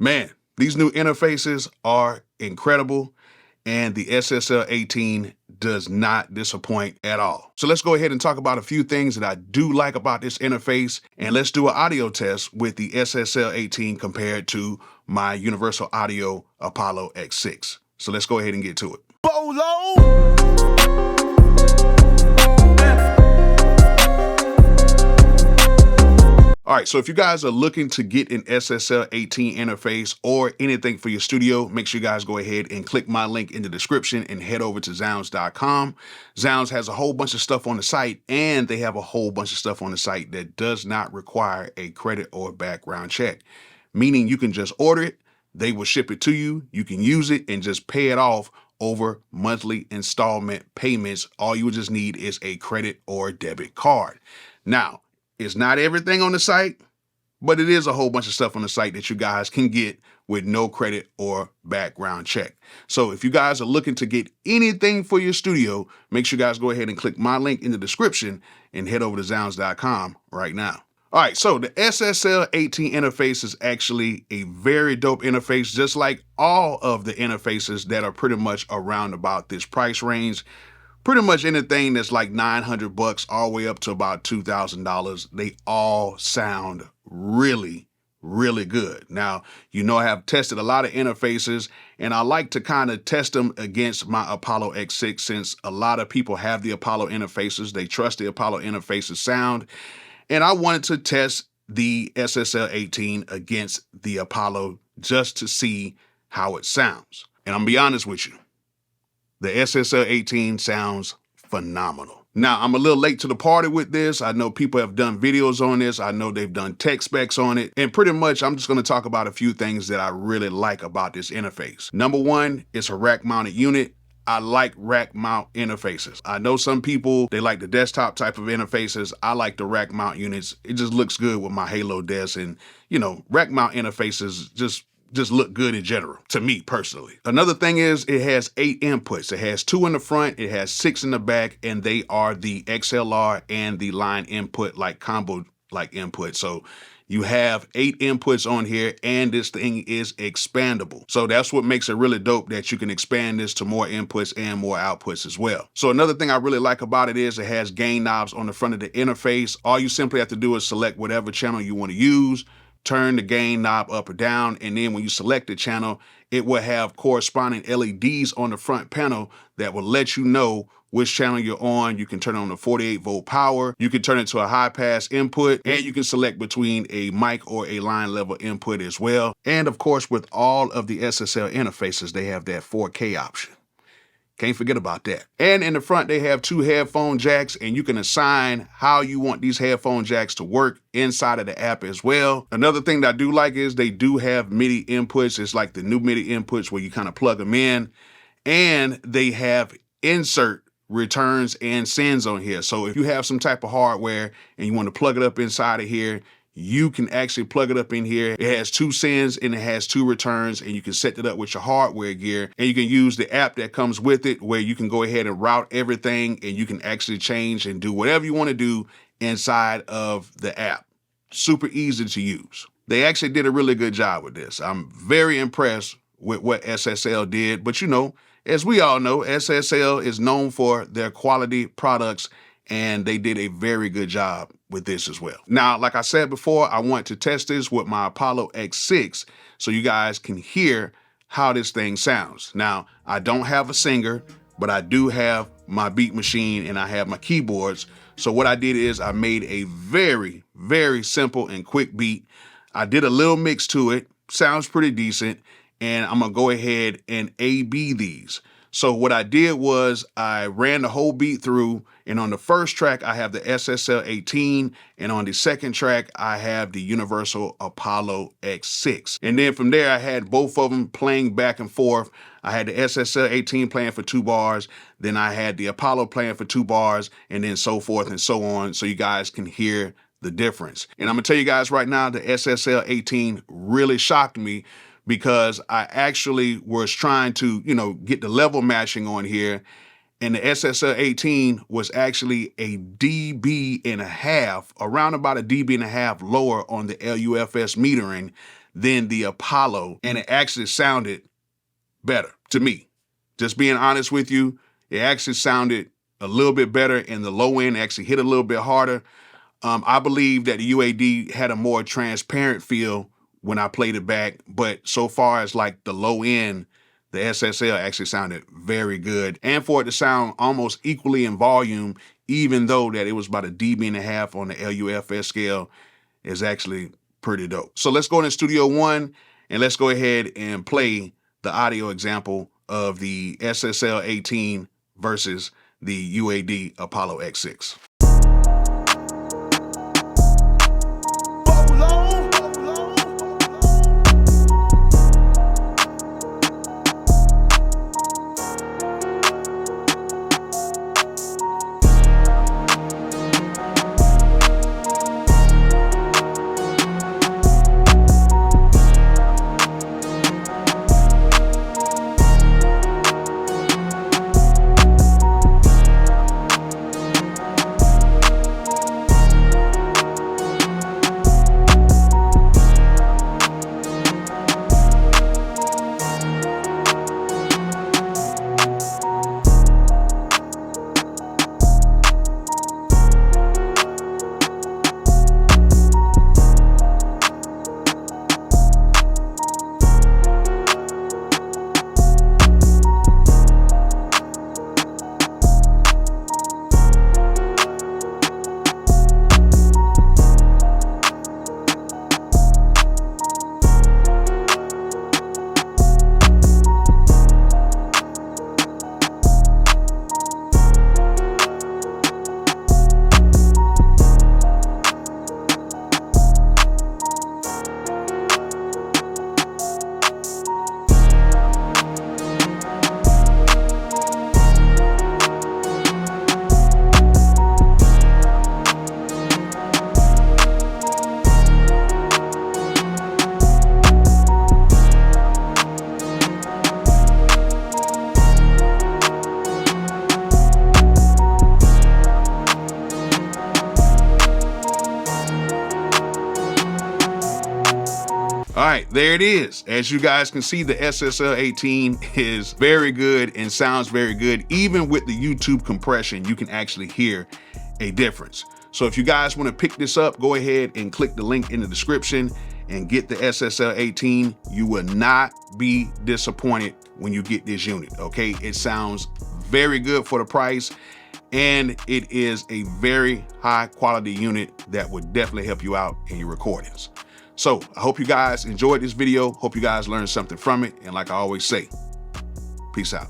Man, these new interfaces are incredible, and the SSL 18 does not disappoint at all. So let's go ahead and talk about a few things that I do like about this interface, and let's do an audio test with the SSL 18 compared to my Universal Audio Apollo X6. So let's go ahead and get to it. Bolo! All right, so if you guys are looking to get an SSL 18 interface or anything for your studio, make sure you guys go ahead and click my link in the description and head over to Zounds.com. Zounds has a whole bunch of stuff on the site, and they have a whole bunch of stuff on the site that does not require a credit or background check, meaning you can just order it, they will ship it to you, you can use it and just pay it off over monthly installment payments. All you would just need is a credit or debit card. Now, it's not everything on the site, but it is a whole bunch of stuff on the site that you guys can get with no credit or background check. So if you guys are looking to get anything for your studio, make sure you guys go ahead and click my link in the description and head over to Zounds.com right now. All right, so the SSL 18 interface is actually a very dope interface, just like all of the interfaces that are pretty much around about this price range. Pretty much anything that's like $900 all the way up to about $2,000. They all sound really, really good. Now, you know, I have tested a lot of interfaces, and I like to kind of test them against my Apollo X6 since a lot of people have the Apollo interfaces. They trust the Apollo interfaces sound. And I wanted to test the SSL 18 against the Apollo just to see how it sounds. And I'm gonna be honest with you. The SSL 18 sounds phenomenal. Now, I'm a little late to the party with this. I know people have done videos on this. I know they've done tech specs on it. And pretty much, I'm just gonna talk about a few things that I really like about this interface. Number one, it's a rack mounted unit. I like rack mount interfaces. I know some people, they like the desktop type of interfaces. I like the rack mount units. It just looks good with my Halo desk, and you know, rack mount interfaces just look good in general, to me personally. Another thing is it has 8 inputs. It has 2 in the front, it has 6 in the back, and they are the XLR and the line input, like combo like input. So you have 8 inputs on here, and this thing is expandable. So that's what makes it really dope, that you can expand this to more inputs and more outputs as well. So another thing I really like about it is it has gain knobs on the front of the interface. All you simply have to do is select whatever channel you want to use, turn the gain knob up or down, and then when you select the channel, it will have corresponding LEDs on the front panel that will let you know which channel you're on. You can turn on the 48-volt power, you can turn it to a high pass input, and you can select between a mic or a line level input as well. And of course, with all of the SSL interfaces, they have that 4K option. Can't forget about that. And in the front, they have 2 headphone jacks, and you can assign how you want these headphone jacks to work inside of the app as well. Another thing that I do like is they do have MIDI inputs. It's like the new MIDI inputs where you kind of plug them in, and they have insert returns and sends on here. So if you have some type of hardware and you want to plug it up inside of here, you can actually plug it up in here. It has 2 sends and it has 2 returns, and you can set it up with your hardware gear, and you can use the app that comes with it where you can go ahead and route everything, and you can actually change and do whatever you want to do inside of the app. Super easy to use. They actually did a really good job with this. I'm very impressed with what SSL did, but you know, as we all know, SSL is known for their quality products, and they did a very good job with this as well. Now, like I said before, I want to test this with my Apollo X6 so you guys can hear how this thing sounds. Now, I don't have a singer, but I do have my beat machine and I have my keyboards. So what I did is I made a very, very simple and quick beat. I did a little mix to it, sounds pretty decent, and I'm gonna go ahead and A/B these. So what I did was I ran the whole beat through, and on the first track, I have the SSL 18, and on the second track, I have the Universal Apollo X6. And then from there, I had both of them playing back and forth. I had the SSL 18 playing for 2 bars, then I had the Apollo playing for 2 bars, and then so forth and so on, so you guys can hear the difference. And I'm gonna tell you guys right now, the SSL 18 really shocked me, because I actually was trying to, you know, get the level matching on here, and the SSL 18 was actually a dB and a half, around about a dB and a half lower on the LUFS metering than the Apollo, and it actually sounded better to me. Just being honest with you, it actually sounded a little bit better, and the low end actually hit a little bit harder. I believe that the UAD had a more transparent feel when I played it back, but so far as like the low end, the SSL actually sounded very good. And for it to sound almost equally in volume, even though that it was about 1.5 dB on the LUFS scale, is actually pretty dope. So let's go into Studio One and let's go ahead and play the audio example of the SSL 18 versus the UAD Apollo X6. All right, there it is. As you guys can see, the SSL 18 is very good and sounds very good. Even with the YouTube compression, you can actually hear a difference. So if you guys want to pick this up, go ahead and click the link in the description and get the SSL 18. You will not be disappointed when you get this unit, okay? It sounds very good for the price, and it is a very high quality unit that would definitely help you out in your recordings. So I hope you guys enjoyed this video. Hope you guys learned something from it. And like I always say, peace out.